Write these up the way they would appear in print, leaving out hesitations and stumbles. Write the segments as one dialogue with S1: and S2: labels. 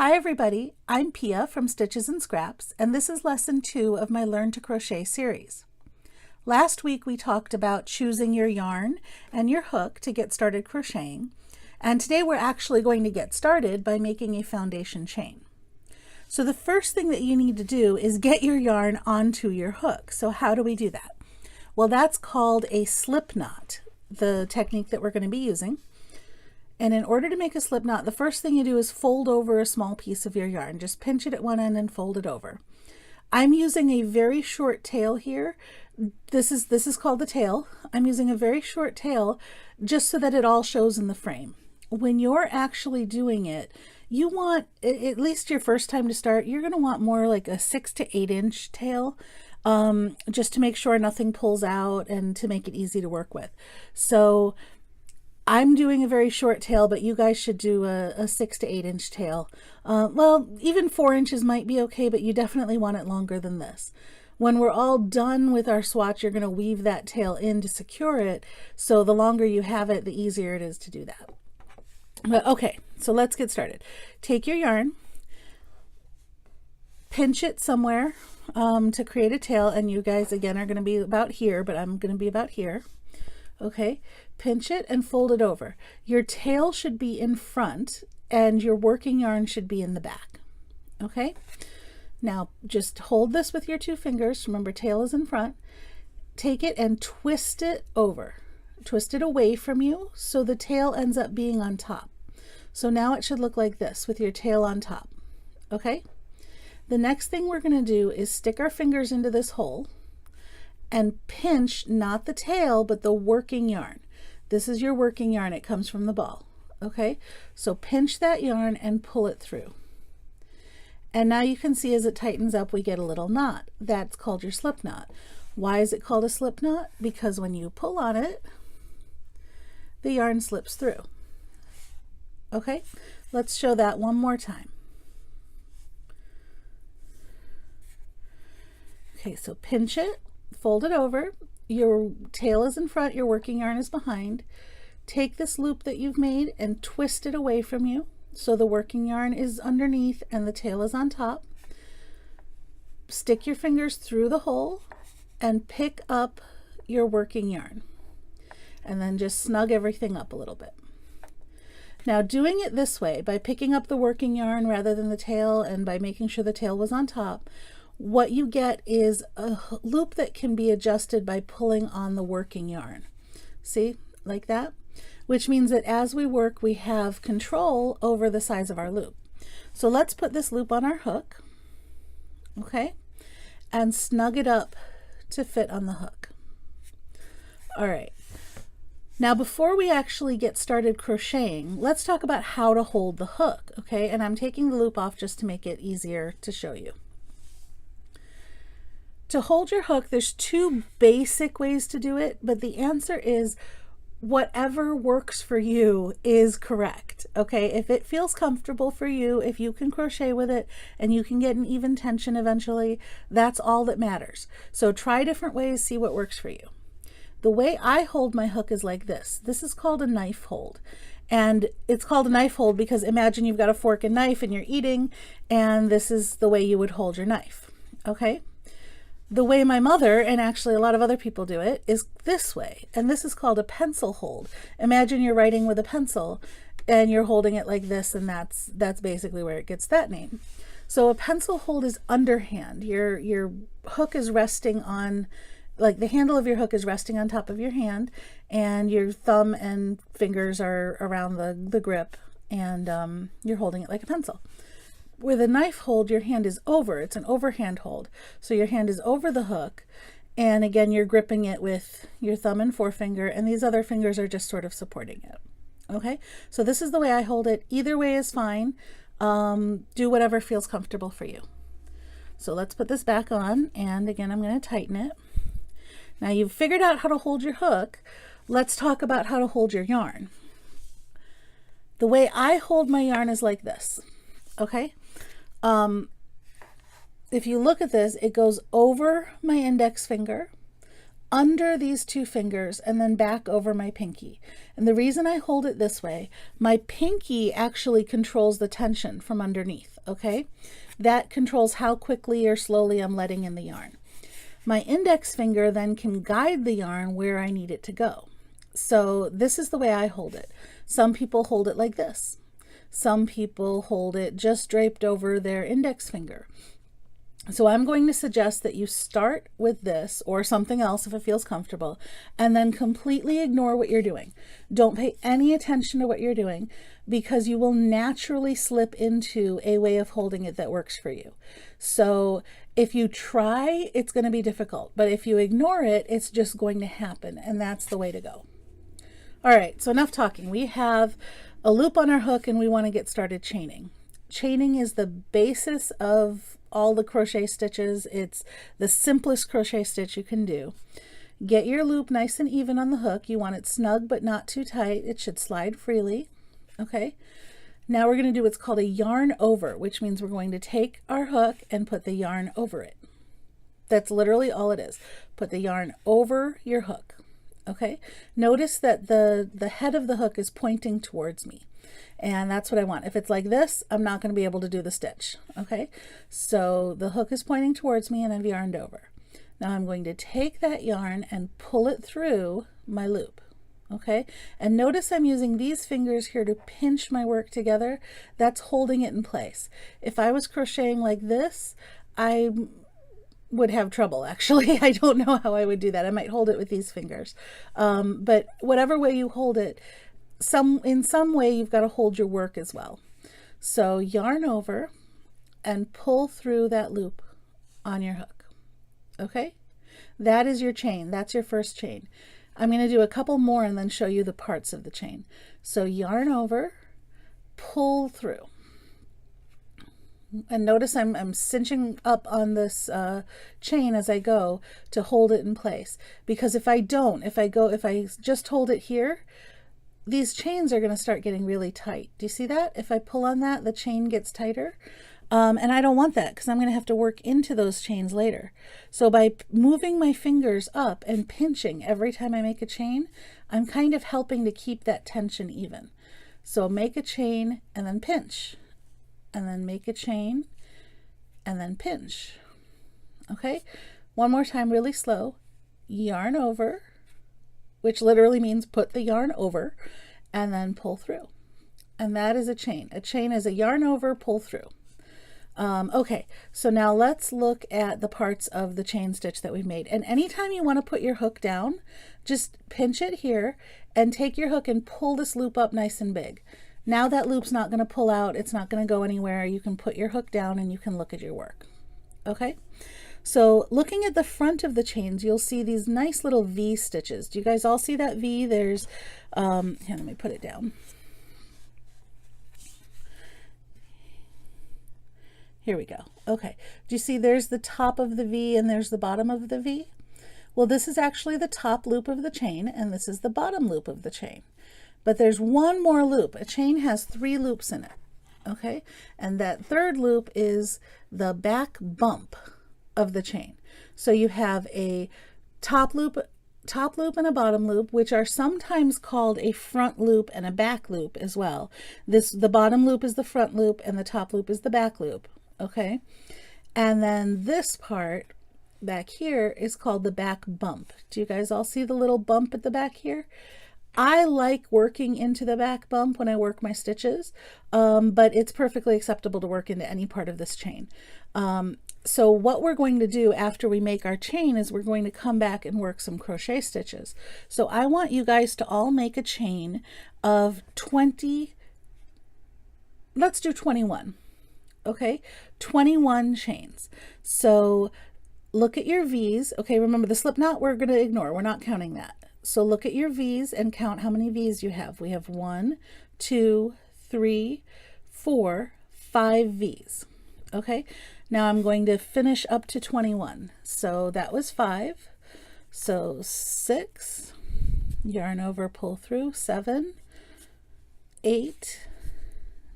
S1: Hi everybody, I'm Pia from Stitches and Scraps, and this is lesson 2 of my Learn to Crochet series. Last week we talked about choosing your yarn and your hook to get started crocheting, and today we're actually going to get started by making a foundation chain. So the first thing that you need to do is get your yarn onto your hook. So how do we do that? Well, that's called a slip knot, the technique that we're going to be using. And in order to make a slip knot, the first thing you do is fold over a small piece of your yarn. Just pinch it at one end and fold it over. I'm using a very short tail here. This is called the tail. I'm using a very short tail just so that it all shows in the frame. When you're actually doing it, you want, at least your first time to start, you're going to want more like a 6 to 8 inch tail, just to make sure nothing pulls out and to make it easy to work with. So I'm doing a very short tail, but you guys should do a 6 to 8 inch tail. Well, even 4 inches might be okay, but you definitely want it longer than this. When we're all done with our swatch, you're going to weave that tail in to secure it. So the longer you have it, the easier it is to do that. But okay, so let's get started. Take your yarn, pinch it somewhere to create a tail. And you guys, again, are going to be about here, but I'm going to be about here. Okay, pinch it and fold it over. Your tail should be in front and your working yarn should be in the back. Okay, now just hold this with your 2 fingers. Remember, tail is in front. Take it and twist it over. Twist it away from you so the tail ends up being on top. So now it should look like this with your tail on top. Okay, the next thing we're going to do is stick our fingers into this hole and pinch not the tail but the working yarn. This is your working yarn. It comes from the ball. Okay, so pinch that yarn and pull it through. And now you can see as it tightens up we get a little knot. That's called your slip knot. Why is it called a slip knot? Because when you pull on it, the yarn slips through. Okay, let's show that one more time. Okay, so pinch it, fold it over, your tail is in front, your working yarn is behind. Take this loop that you've made and twist it away from you so the working yarn is underneath and the tail is on top. Stick your fingers through the hole and pick up your working yarn and then just snug everything up a little bit. Now, doing it this way, by picking up the working yarn rather than the tail and by making sure the tail was on top, what you get is a loop that can be adjusted by pulling on the working yarn. See, like that? Which means that as we work, we have control over the size of our loop. So let's put this loop on our hook, okay, and snug it up to fit on the hook. All right. Now, before we actually get started crocheting, let's talk about how to hold the hook, okay? And I'm taking the loop off just to make it easier to show you. To hold your hook, there's 2 basic ways to do it, but the answer is whatever works for you is correct, okay? If it feels comfortable for you, if you can crochet with it and you can get an even tension eventually, that's all that matters. So try different ways, see what works for you. The way I hold my hook is like this. This is called a knife hold. And it's called a knife hold because imagine you've got a fork and knife and you're eating, and this is the way you would hold your knife, okay? The way my mother, and actually a lot of other people do it, is this way. And this is called a pencil hold. Imagine you're writing with a pencil and you're holding it like this, and that's basically where it gets that name. So a pencil hold is underhand. Your hook is resting on, like the handle of your hook is resting on top of your hand, and your thumb and fingers are around the grip, and you're holding it like a pencil. With a knife hold, your hand is over. It's an overhand hold. So your hand is over the hook, and again, you're gripping it with your thumb and forefinger, and these other fingers are just sort of supporting it. Okay, so this is the way I hold it. Either way is fine. Do whatever feels comfortable for you. So let's put this back on, and again, I'm going to tighten it. Now you've figured out how to hold your hook. Let's talk about how to hold your yarn. The way I hold my yarn is like this, okay? If you look at this, it goes over my index finger, under these two fingers and then back over my pinky. And the reason I hold it this way, my pinky actually controls the tension from underneath, okay? That controls how quickly or slowly I'm letting in the yarn. My index finger then can guide the yarn where I need it to go. So this is the way I hold it. Some people hold it like this. Some people hold it just draped over their index finger. So I'm going to suggest that you start with this or something else if it feels comfortable, and then completely ignore what you're doing. Don't pay any attention to what you're doing, because you will naturally slip into a way of holding it that works for you. So if you try, it's going to be difficult, but if you ignore it, it's just going to happen, and that's the way to go. All right, so enough talking. We have a loop on our hook and we want to get started chaining. Chaining is the basis of all the crochet stitches. It's the simplest crochet stitch you can do. Get your loop nice and even on the hook. You want it snug but not too tight. It should slide freely. Okay, now we're going to do what's called a yarn over, which means we're going to take our hook and put the yarn over it. That's literally all it is. Put the yarn over your hook. Okay, notice that the head of the hook is pointing towards me, and that's what I want. If it's like this, I'm not going to be able to do the stitch. Okay, so the hook is pointing towards me and I've yarned over. Now I'm going to take that yarn and pull it through my loop. Okay, and notice I'm using these fingers here to pinch my work together. That's holding it in place. If I was crocheting like this, I would have trouble, actually. I don't know how I would do that. I might hold it with these fingers. But whatever way you hold it, in some way you've got to hold your work as well. So yarn over and pull through that loop on your hook. Okay, that is your chain. That's your first chain. I'm going to do a couple more and then show you the parts of the chain. So yarn over, pull through. And notice I'm cinching up on this chain as I go to hold it in place, because if I just hold it here, these chains are going to start getting really tight. Do you see that? If I pull on that, the chain gets tighter. And I don't want that, because I'm going to have to work into those chains later. So by moving my fingers up and pinching every time I make a chain, I'm kind of helping to keep that tension even. So make a chain and then pinch, and then make a chain and then pinch. Okay, one more time, really slow. Yarn over, which literally means put the yarn over, and then pull through. And that is a chain. A chain is a yarn over, pull through. Okay, so now let's look at the parts of the chain stitch that we've made. And anytime you want to put your hook down, just pinch it here and take your hook and pull this loop up nice and big. Now that loop's not going to pull out. It's not going to go anywhere. You can put your hook down and you can look at your work. Okay, so looking at the front of the chains, you'll see these nice little V stitches. Do you guys all see that V? There's, here, let me put it down. Here we go. Okay, do you see there's the top of the V and there's the bottom of the V? Well, this is actually the top loop of the chain and this is the bottom loop of the chain. But there's one more loop. A chain has 3 loops in it, okay? And that third loop is the back bump of the chain. So you have a top loop and a bottom loop, which are sometimes called a front loop and a back loop as well. The bottom loop is the front loop and the top loop is the back loop, okay? And then this part back here is called the back bump. Do you guys all see the little bump at the back here? I like working into the back bump when I work my stitches, but it's perfectly acceptable to work into any part of this chain. So what we're going to do after we make our chain is we're going to come back and work some crochet stitches. So I want you guys to all make a chain of 20, let's do 21, okay? 21 chains. So look at your V's. Okay, remember the slip knot we're going to ignore. We're not counting that. So look at your V's and count how many V's you have. We have 1, 2, 3, 4, 5 V's. Okay, now I'm going to finish up to 21. So that was 5. So 6, yarn over, pull through, 7, 8,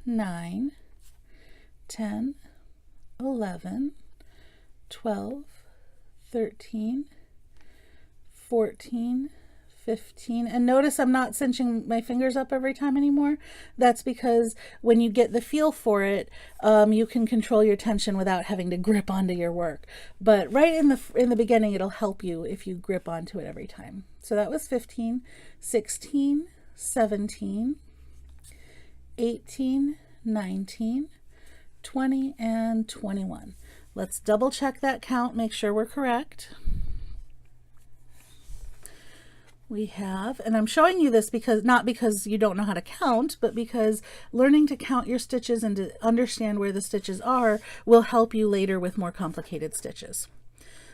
S1: 9, 10, 11, 12, 13, 14, 15, and notice I'm not cinching my fingers up every time anymore. That's because when you get the feel for it, you can control your tension without having to grip onto your work. But right in the beginning, it'll help you if you grip onto it every time. So that was 15, 16, 17, 18, 19, 20, and 21. Let's double check that count, make sure we're correct. We have, and I'm showing you this because not because you don't know how to count, but because learning to count your stitches and to understand where the stitches are will help you later with more complicated stitches.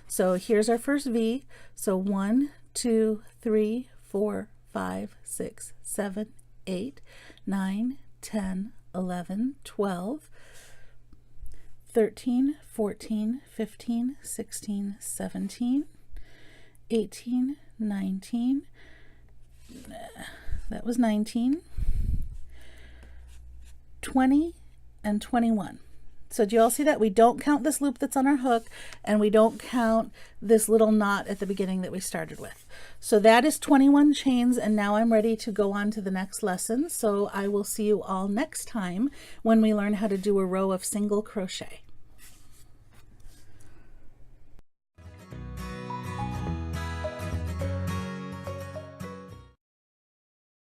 S1: So here's our first V. So 1, 2, 3, 4, 5, 6, 7, 8, 9, 10, 11, 12, 13, 14, 15, 16, 17, 18, 19, that was 19, 20, and 21. So do you all see that? We don't count this loop that's on our hook, and we don't count this little knot at the beginning that we started with. So that is 21 chains, and now I'm ready to go on to the next lesson. So I will see you all next time when we learn how to do a row of single crochet.